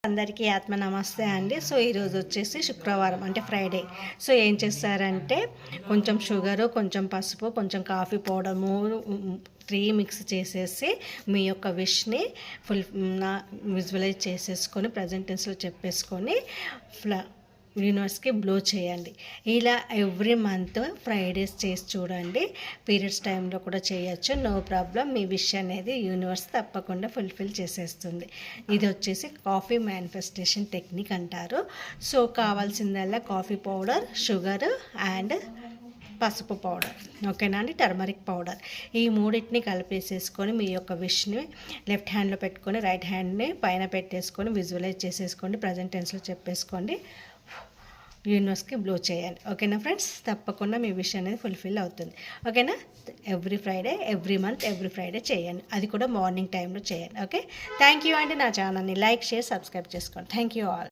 అందరికీ ఆత్మ నమస్తే అండి. సో ఈరోజు వచ్చేసి శుక్రవారం అంటే ఫ్రైడే. సో ఏం చేస్తారంటే కొంచెం షుగరు, కొంచెం పసుపు, కొంచెం కాఫీ పౌడరు 3 మిక్స్ చేసేసి మీ యొక్క విష్ని విజువలైజ్ చేసేసుకొని ప్రజెంట్ టెన్స్లో చెప్పేసుకొని యూనివర్స్కి బ్లో చేయండి. ఇలా ఎవ్రీ మంత్ ఫ్రైడేస్ చేసి చూడండి. పీరియడ్స్ టైంలో కూడా చేయొచ్చు, నో ప్రాబ్లం. మీ విష్ అనేది యూనివర్స్ తప్పకుండా ఫుల్ఫిల్ చేసేస్తుంది. ఇది వచ్చేసి కాఫీ మేనిఫెస్టేషన్ టెక్నిక్ అంటారు. సో కావాల్సిందల్లా కాఫీ పౌడర్, షుగర్ అండ్ పసుపు పౌడర్, ఓకేనా అండి, టర్మరిక్ పౌడర్. ఈ మూడింటిని కలిపేసేసుకొని మీ యొక్క విష్ని లెఫ్ట్ హ్యాండ్లో పెట్టుకొని రైట్ హ్యాండ్ని పైన పెట్టేసుకొని విజువలైజ్ చేసేసుకోండి. ప్రజెంట్ టెన్స్లో చెప్పేసుకోండి. యూనివర్స్కి బ్లో చేయండి. ఓకేనా ఫ్రెండ్స్, తప్పకుండా మీ విష్ అనేది ఫుల్ఫిల్ అవుతుంది. ఓకేనా, every Friday, every month, every Friday చేయండి. అది కూడా మార్నింగ్ టైంలో చేయండి. ఓకే, థ్యాంక్ యూ అండి. నా ఛానల్ని లైక్, షేర్, సబ్స్క్రైబ్ చేసుకోండి. Thank you all.